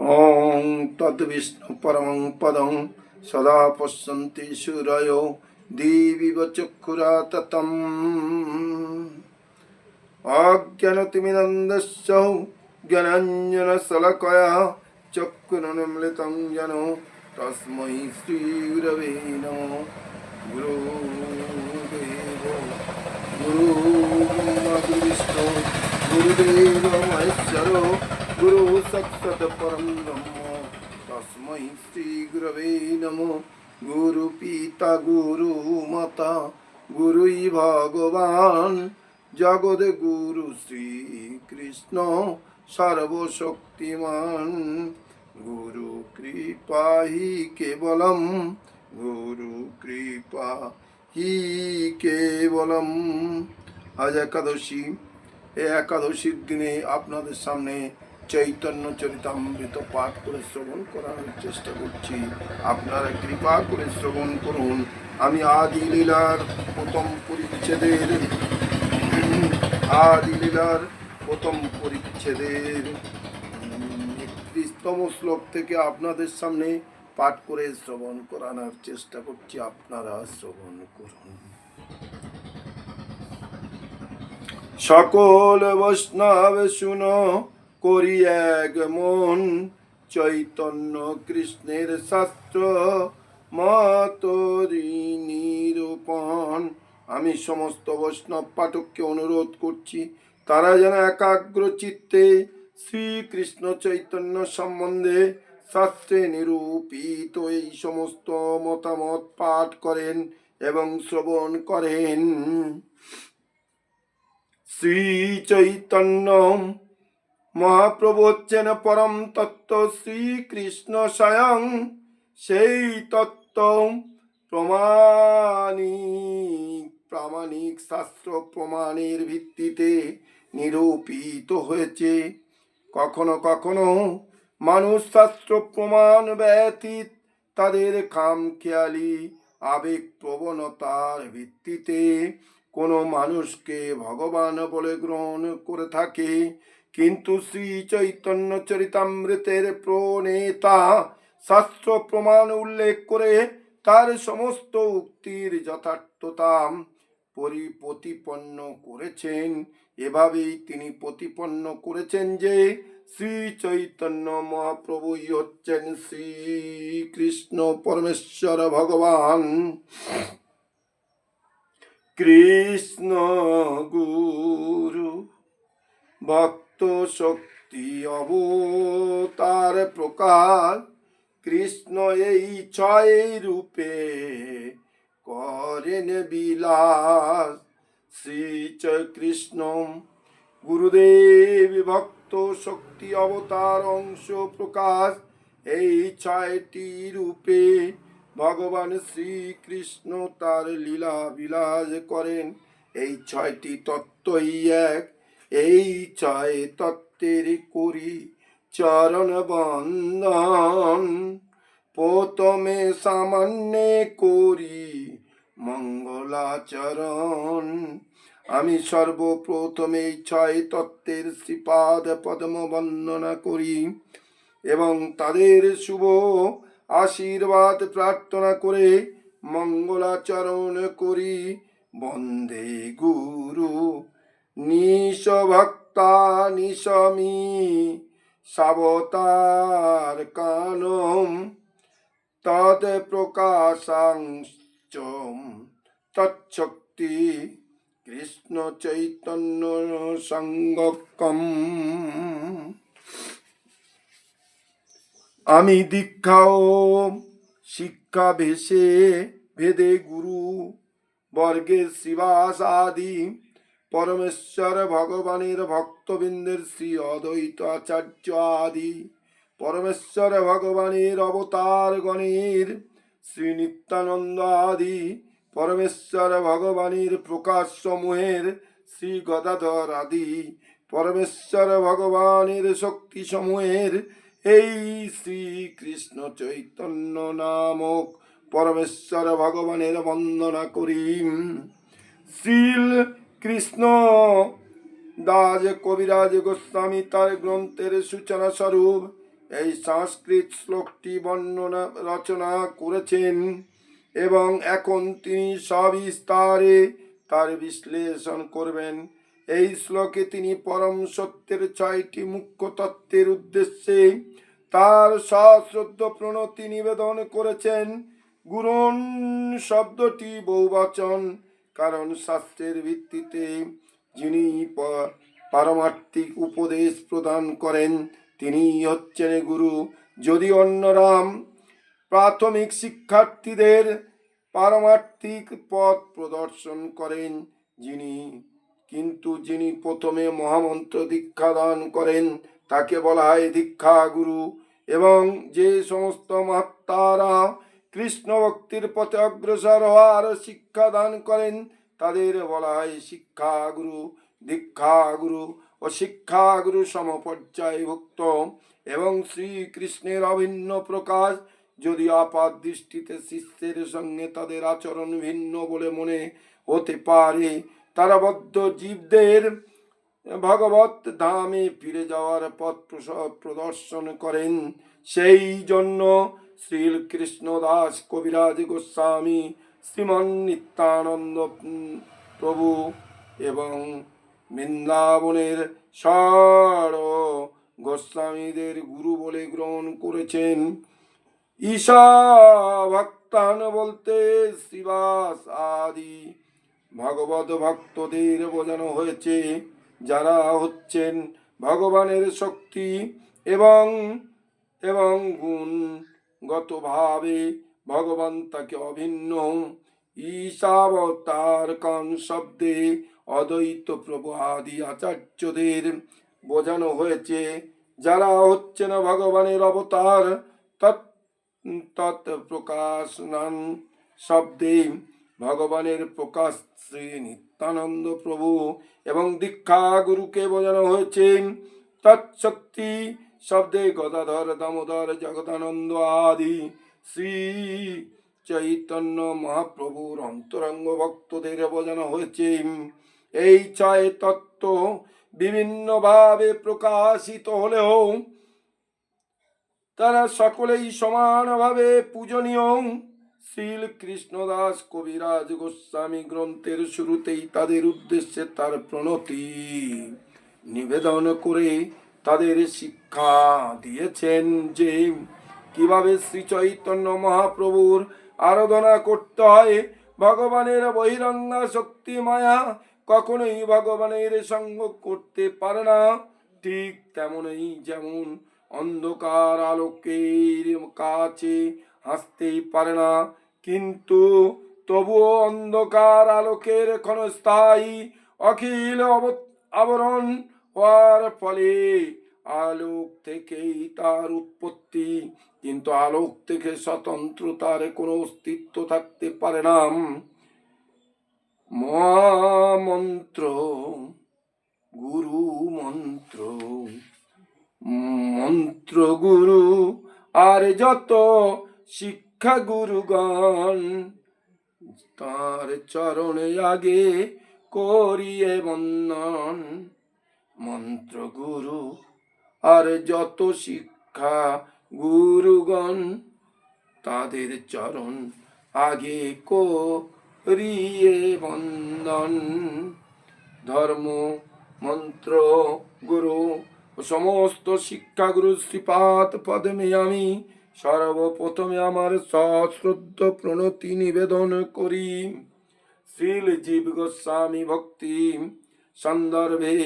ॐ तद्विष्णु परमं पदं सदा पश्यन्ति सूरयो दिविव चक्षुराततम् अज्ञानतिमिरन्दस्य ज्ञानाञ्जनशलाकया चक्षुरुन्मीलितं येन तस्मै श्रीगुरवे नमः। गुरुर्ब्रह्मा गुरुर्विष्णु गुरुदेवो महेश्वरो गुरु साक्षात् परं ब्रह्म तस्मै श्रीगुरवे नमः। गुरु पिता गुरु माता गुरुई भगवान जगद गुरु श्री कृष्ण सर्वशक्तिमान गुरु कृपा ही केवलम गुरु कृपा ही केवलम। आज एकादशी एकादशीर दिने आपनादेर सामने चैतन्य चरितामृत पाठ करे श्रवण करार चेष्टा करছি। আপনারা কৃপা করে শ্রবণ করুন। আমি আদি লীলার প্রথম পরিচ্ছেদের পরিচ্ছেদের 31তম শ্লোক থেকে আপনাদের সামনে পাঠ করে শ্রবণ করানোর চেষ্টা করছি। আপনারা শ্রবণ করুন। সকল বৈষ্ণব শুনো করি এক মন চৈতন্য কৃষ্ণের শাস্ত্র মতরি নিরূপণ। আমি সমস্ত বৈষ্ণব পাঠককে অনুরোধ করছি তারা যেন একাগ্র চিত্তে শ্রীকৃষ্ণ চৈতন্য সম্বন্ধে শাস্ত্রে নিরূপিত এই সমস্ত মতামত পাঠ করেন এবং শ্রবণ করেন। শ্রী চৈতন্য মহাপ্রভু হচ্ছেন পরম তত্ত্ব শ্রীকৃষ্ণ স্বয়ং সেই তত্ত্ব প্রামাণিক শাস্ত্র প্রমাণের ভিত্তিতে নিরূপিত হয়েছে। কখনো কখনো মানুষ শাস্ত্র প্রমাণ ব্যতীত তাদের খামখেয়ালি আবেগ প্রবণতার ভিত্তিতে কোনো মানুষকে ভগবান বলে গ্রহণ করে থাকে, কিন্তু শ্রী চৈতন্য চরিতামৃতের প্রণেতা শাস্ত্র প্রমাণ উল্লেখ করে তার সমস্ত উক্তির যথার্থতা প্রতিপন্ন করেছেন। এভাবেই তিনি প্রতিপন্ন করেছেন যে শ্রী চৈতন্য মহাপ্রভুই হচ্ছেন শ্রীকৃষ্ণ পরমেশ্বর ভগবান। কৃষ্ণ গুরু ভক্ত শক্তি অবতার প্রকার কৃষ্ণ এই ছয় রূপে করেন বিলাস। শ্রী কৃষ্ণ গুরুদেব ভক্ত শক্তি অবতার অংশ প্রকাশ এই ছয়টি রূপে ভগবান শ্রীকৃষ্ণ তার লীলা বিলাস করেন। এই ছয়টি তত্ত্বই এক। এই ছয় তত্ত্বের করি চরণ বন্দন প্রথমে সামান্যে করি মঙ্গলাচরণ। আমি সর্বপ্রথমে এই ছয় তত্ত্বের শ্রীপাদ পদ্ম বন্দনা করি এবং তাদের শুভ আশীর্বাদ প্রার্থনা করে মঙ্গলাচরণ করি। বন্দে গুরু নিশ ভক্তা নিশমি সাবতার কানম তদ প্রকাশাংশ তৎশক্তি কৃষ্ণ চৈতন্য সঙ্গকম। আমি দীক্ষা ও শিক্ষা ভেদে গুরু বর্গের শ্রীবাস আদি পরমেশ্বর ভগবানের ভক্তবৃন্দের শ্রী অদ্বৈত আচার্য আদি পরমেশ্বর ভগবানের অবতার গণের শ্রী নিত্যানন্দ আদি পরমেশ্বর ভগবানের প্রকাশ সমূহের শ্রী গদাধর আদি পরমেশ্বর ভগবানের শক্তি সমূহের এই শ্রীকৃষ্ণ চৈতন্য নামক পরমেশ্বর ভগবানের বন্দনা করি। শ্রীল কৃষ্ণ দাস কবিরাজ গোস্বামী তার গ্রন্থের সূচনা স্বরূপ এই সংস্কৃত শ্লোকটি বর্ণনা রচনা করেছেন এবং এখন তিনি সবিস্তারে তার বিশ্লেষণ করবেন। এই শ্লোকে তিনি পরম সত্যের 6টি মুখ্য তত্ত্বের উদ্দেশ্যে তার সশ্রদ্ধ প্রণতি নিবেদন করেছেন। গুরুন শব্দটি বহুবচন, কারণ শাস্ত্রের ভিত্তিতে যিনি পারমার্থিক উপদেশ প্রদান করেন তিনি হচ্ছেন গুরু। যদি অন্যরা প্রাথমিক শিক্ষার্থীদের পারমার্থিক পথ প্রদর্শন করেন, যিনি প্রথমে মহামন্ত্র দীক্ষা দান করেন তাকে বলা হয় দীক্ষা গুরু, এবং যে সমস্ত মহাত্মারা কৃষ্ণ ভক্তির পথে অগ্রসর হওয়ার শিক্ষা দান করেন তাদের বলা হয় শিক্ষা গুরু। দীক্ষা গুরু ও শিক্ষা গুরু সমপর্যায়ভুক্ত এবং শ্রীকৃষ্ণের অভিন্ন প্রকাশ। যদি আপাত দৃষ্টিতে শিষ্যের সঙ্গে তাদের আচরণ ভিন্ন বলে মনে হতে পারে, তারা বদ্ধ জীবদের ভগবত ধামে ফিরে যাওয়ার পথ প্রদর্শন করেন। সেই জন্য শ্রীকৃষ্ণ দাস কবিরাজ গোস্বামী, শ্রীমন নিত্যানন্দ প্রভু এবং বৃন্দাবনের ষড় গোস্বামীদের গুরু বলে গ্রহণ করেছেন। ঈশা ভক্তান বলতে শ্রীবাস আদি ভগবত ভক্তদের বোঝানো হয়েছে, যারা হচ্ছেন ভগবানের শক্তি এবং এবং গুণগতভাবে ভগবান তাকে অভিন্ন। ঈশাবতার কান শব্দে অদ্বৈত প্রভু আদি আচার্যদের বোঝানো হয়েছে, যারা হচ্ছেন ভগবানের অবতার। তৎপ্রকাশনান শব্দে ভগবানের প্রকাশ শ্রী নিত্যানন্দ প্রভু এবং দীক্ষা গুরুকে বোঝানো হয়েছে। তৎশক্তি শব্দে গদাধর দামোদর জগদানন্দ আদি শ্রী চৈতন্য মহাপ্রভুর অন্তরঙ্গ ভক্তদের বোঝানো হয়েছে। এই 6 তত্ত্ব বিভিন্নভাবে প্রকাশিত হলেও তারা সকলেই সমানভাবে পূজনীয়। শ্রীকৃষ্ণদাস কবিরাজ গোস্বামী গ্রন্থের শুরুতেই তাদের উদ্দেশ্যে তার প্রণতি নিবেদন করে তাদের শিক্ষা দিয়েছেন যে কিভাবে শ্রী চৈতন্য মহাপ্রভুর আরাধনা করতে হয়। ভগবানের বহিরঙ্গা শক্তি মায়া কখনোই ভগবানের সঙ্গ করতে পারে না। ঠিক তেমনই যেমন অন্ধকার আলোকের কাছে হাসতেই পারে না, কিন্তু তবুও অন্ধকার আলোকের ক্ষণস্থায়ী অখিল আবরণ হওয়ার ফলে আলোক থেকেই তার উৎপত্তি, কিন্তু আলোক থেকে স্বতন্ত্র তার কোনো অস্তিত্ব থাকতে পারে না। মহামন্ত্র গুরু মন্ত্র মন্ত্র গুরু আর যত শিক্ষা গুরুগণ তার চরণে আগে করিয়ে বন্দন। মন্ত্র গুরু আর যত শিক্ষা গুরুগণ তাদের চরণ আগে করিয়ে বন্দন। ধর্ম মন্ত্র গুরু ও সমস্ত শিক্ষাগুরু শ্রীপাদ পদ্মে আমি সর্বপ্রথমে আমার সশ্রদ্ধ প্রণতি নিবেদন করি। শ্রীল জীব গোস্বামী ভক্তি সন্দর্ভে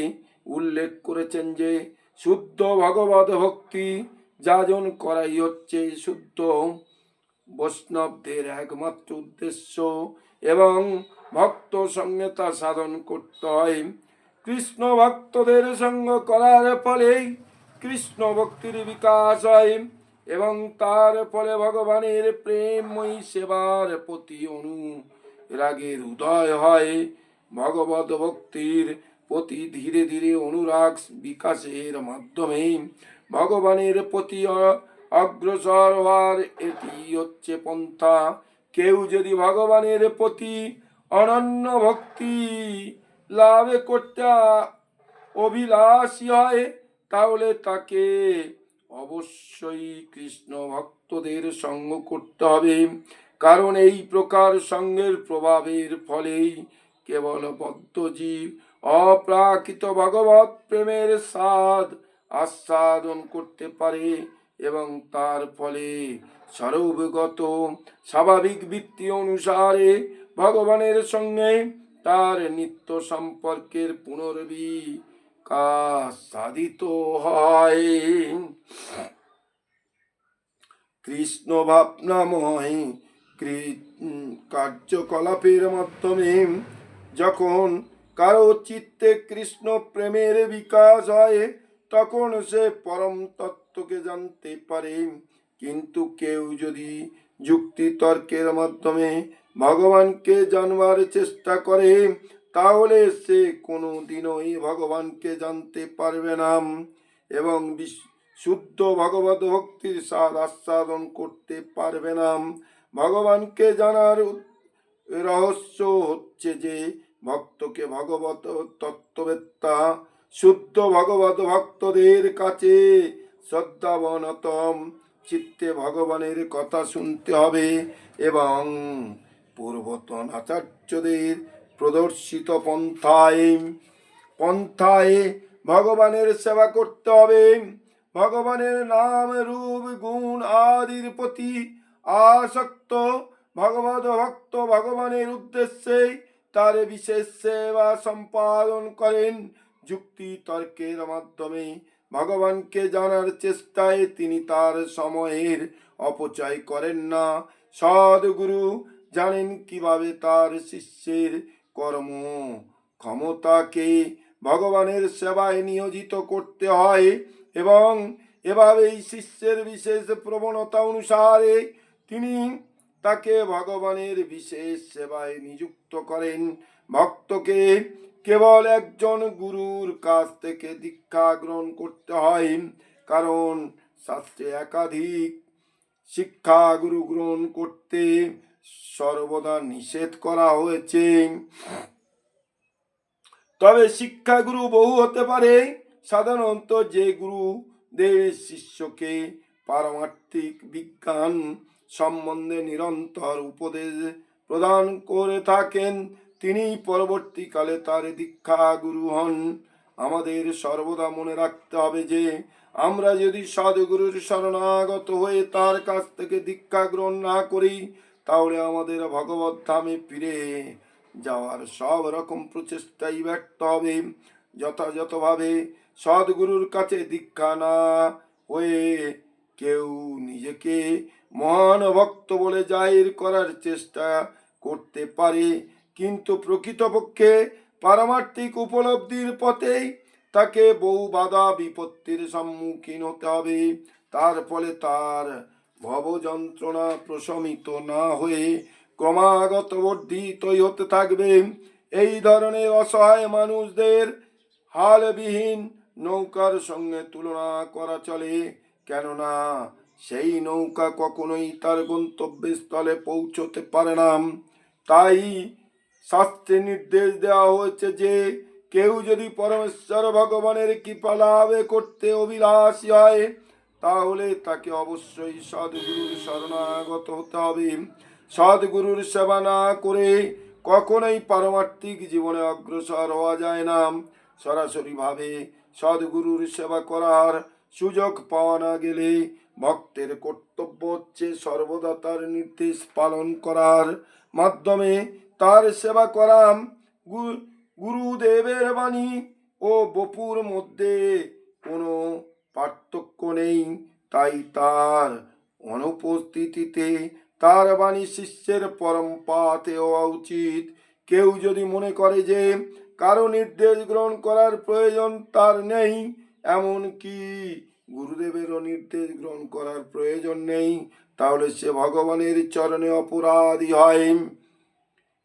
উল্লেখ করেছেন যে শুদ্ধ ভগবত ভক্তি যাজন করাই হচ্ছে শুদ্ধ বৈষ্ণবদের একমাত্র উদ্দেশ্য এবং ভক্ত সঙ্গে তা সাধন করতে হয়। কৃষ্ণ ভক্তদের সঙ্গ করার ফলে কৃষ্ণ ভক্তির বিকাশ হয় এবং তার ফলে ভগবানের প্রেমময়ী সেবার প্রতি অনুরাগের উদয় হয়। ভগবত ভক্তির প্রতি ধীরে ধীরে অনুরাগ বিকাশের মাধ্যমে ভগবানের প্রতি অগ্রসর হওয়ার এটি হচ্ছে পন্থা। কেউ যদি ভগবানের প্রতি অনন্য ভক্তি লাভ করতে অভিলাষী হয় তাহলে তাকে অবশ্যই কৃষ্ণ ভক্তদের সঙ্গ করতে হবে, কারণ এই প্রকার সঙ্গের প্রভাবের ফলেই কেবল বদ্ধজীব অপ্রাকৃত ভগবত প্রেমের স্বাদ আস্বাদন করতে পারে এবং তার ফলে স্বরূপগত স্বাভাবিক বৃত্তি অনুসারে ভগবানের সঙ্গে তার নিত্য সম্পর্কের পুনর্বিকাশ সাধিত হয়। কৃষ্ণ ভাবনাময় কার্যকলাপের মাধ্যমে যখন কারো চিত্তে কৃষ্ণ প্রেমের বিকাশ হয়, তখন সে পরম তত্ত্বকে জানতে পারে। কিন্তু কেউ যদি যুক্তি তর্কের মাধ্যমে ভগবানকে জানবার চেষ্টা করে, তাহলে সে কোনো দিনই ভগবানকে জানতে পারবে না এবং শুদ্ধ ভগবত ভক্তির স্বাদ আস্বাদন করতে পারবে না। ভগবানকে জানার রহস্য হচ্ছে যে ভক্তকে ভগবত তত্ত্ববেত্তা শুদ্ধ ভগবত ভক্তদের কাছে শ্রদ্ধাবনতম চিত্তে ভগবানের কথা শুনতে হবে এবং পূর্বতন আচার্যদের প্রদর্শিত পন্থায় ভগবানের সেবা করতে হবে। ভগবানের নাম রূপ গুণ আদির প্রতি আসক্ত ভগবত ভক্ত ভগবানের উদ্দেশ্যে তার বিশেষ সেবা সম্পাদন করেন। যুক্তি তর্কের মাধ্যমে ভগবানকে জানার চেষ্টায় তিনি তার সময়ের অপচয় করেন না। সদ্গুরু জানেন কিভাবে তার শিষ্যের কর্ম ক্ষমতাকে ভগবানের সেবায় নিয়োজিত করতে হয় এবং এভাবেই শিষ্যের বিশেষ প্রবণতা অনুসারে তিনি তাকে ভগবানের বিশেষ সেবায় নিযুক্ত করেন। ভক্তকে কেবল একজন গুরুর কাছ থেকে দীক্ষা গ্রহণ করতে হয়, কারণ শাস্ত্রে একাধিক শিক্ষা গুরু গ্রহণ করতে সর্বদা নিষেধ করা হয়েছে। তবে শিক্ষাগুরু বহু হতে পারে। সাধারণত যে গুরুদেব শিষ্যকে পারমার্থিক বিজ্ঞান সম্বন্ধে নিরন্তর উপদেশ প্রদান করে থাকেন, তিনি পরবর্তীকালে তার দীক্ষা গুরু হন। আমাদের সর্বদা মনে রাখতে হবে যে আমরা যদি সদ্গুরুর শরণাগত হয়ে তার কাছ থেকে দীক্ষা গ্রহণ না করি, তাহলে আমাদের ভগবত ধামে ফিরে যাওয়ার সব রকম প্রচেষ্টাই ব্যর্থ হবে। যথাযথভাবে সদ্গুরুর কাছে দীক্ষা না হয়ে কেউ নিজেকে মহান ভক্ত বলে জাহির করার চেষ্টা করতে পারে, কিন্তু প্রকৃতপক্ষে পারমার্থিক উপলব্ধির পথেই তাকে বহু বাধা বিপত্তির সম্মুখীন হতে হবে। তার ফলে তার ভবযন্ত্রণা প্রশমিত না হয়ে ক্রমাগত বর্ধিতই হতে থাকবে। এই ধরনের অসহায় মানুষদের হালবিহীন নৌকার সঙ্গে তুলনা করা চলে, কেননা সেই নৌকা কখনোই তার গন্তব্যস্থলে পৌঁছতে পারে না। তাই শাস্ত্রে নির্দেশ দেওয়া হয়েছে যে কেউ যদি পরমেশ্বর ভগবানের কৃপা লাভ করতে অভিলাষী হয়, তাহলে তাকে অবশ্যই সদ্গুরুর শরণাগত হতে হবে। সদ্গুরুর সেবা না করে কখনোই পারমার্থিক জীবনে অগ্রসর হওয়া যায় না। সরাসরিভাবে সদ্গুরুর সেবা করার সুযোগ পাওয়া না গেলে ভক্তের কর্তব্য হচ্ছে সর্বদা তার নির্দেশ পালন করার মাধ্যমে তার সেবা করা। গুরুদেবের বাণী ও বপুর মধ্যে কোনো পার্থক্য নেই, তাই তার অনুপস্থিতিতে তার বাণী শিষ্যের পরম পাথে হওয়া উচিত। কেউ যদি মনে করে যে কারো নির্দেশ গ্রহণ করার প্রয়োজন তার নেই, এমনকি গুরুদেবেরও নির্দেশ গ্রহণ করার প্রয়োজন নেই, তাহলে সে ভগবানের চরণে অপরাধী হয়।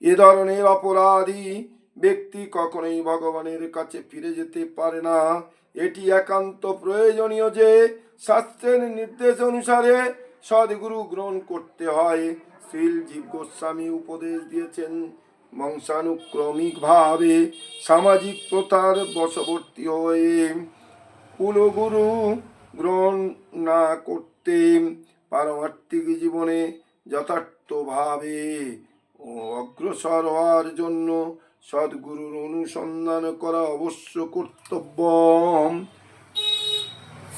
এ ধরনের অপরাধী ব্যক্তি কখনোই ভগবানের কাছে ফিরে যেতে পারে না। এটি একান্ত প্রয়োজনীয় যে শাস্ত্রের নির্দেশ অনুসারে সদ্গুরু গ্রহণ করতে হয়। শ্রীল জীব গোস্বামী উপদেশ দিয়েছেন, বংশানুক্রমিকভাবে সামাজিক প্রথার বশবর্তী হয়ে কুলগুরু গ্রহণ না করতে পারমার্থিক জীবনে যথার্থভাবে ও অগ্রসর হওয়ার জন্য সদ্গুরুর অনুসন্ধান করা অবশ্য কর্তব্য।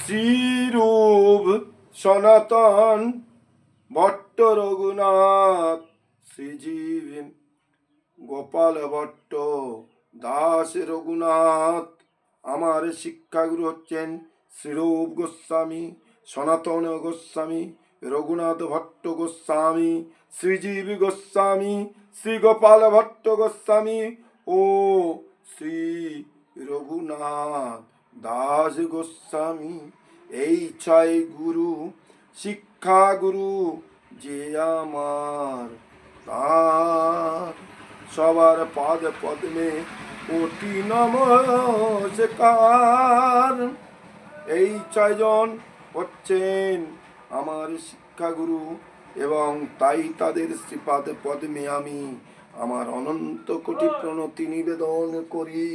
শ্রীরূপ সনাতন ভট্ট রঘুনাথ, শ্রীজীব গোপাল ভট্ট, দাস রঘুনাথ। আমার শিক্ষাগুরু হচ্ছেন শ্রীরূপ গোস্বামী, সনাতন গোস্বামী, রঘুনাথ ভট্ট গোস্বামী, শ্রীজীব গোস্বামী, শ্রী গোপাল ভট্ট গোস্বামী ও শ্রী রঘুনাথ দাস গোস্বামী। এই 6 গুরু শিক্ষা গুরু যে আমার, তার সবার পাদ পদ্মে কোটি নমস্কার। এই 6 জন হচ্ছেন আমার শিক্ষাগুরু এবং তাই তাদের শ্রীপাদ পদ্মে আমি আমার অনন্ত কোটি প্রণতি নিবেদন করি।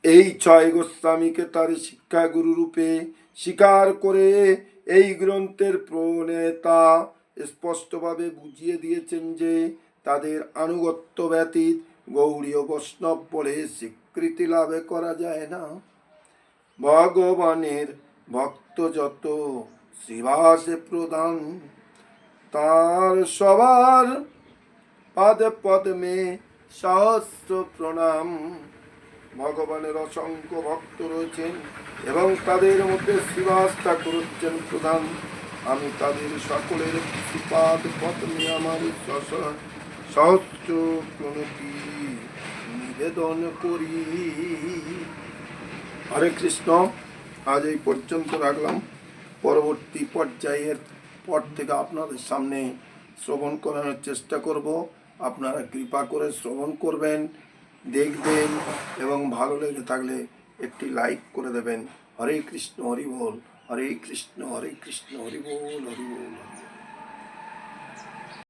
এই 6 গোস্বামীকে তার শিক্ষাগুরু রূপে স্বীকার করে এই গ্রন্থের প্রণেতা স্পষ্টভাবে বুঝিয়ে দিয়েছেন যে তাদের আনুগত্য ব্যতীত গৌড়ীয় বৈষ্ণব বলে স্বীকৃতি লাভ করা যায় না। ভগবানের ভক্ত যত শ্রীবাসে প্রদান, তার সবার পাদে পদ্মে সহস্র প্রণাম। ভগবানের অসংখ্য ভক্ত রয়েছেন এবং তাদের মধ্যে শ্রীবাস ঠাকুর হচ্ছেন প্রধান। আমি তাদের সকলের শ্রীপাদ পদ্মে আমার সহস্র প্রণতি নিবেদন করি। হরে কৃষ্ণ। আজ এই পর্যন্ত রাখলাম। পরবর্তী পর্যায়ের পর থেকে আপনাদের সামনে শ্রবণ করানোর চেষ্টা করব। আপনারা কৃপা করে শ্রবণ করবেন, দেখবেন এবং ভালো লেগে থাকলে একটি লাইক করে দেবেন। হরে কৃষ্ণ হরি বল, হরে কৃষ্ণ হরি বল, হরি বল, হরি বল।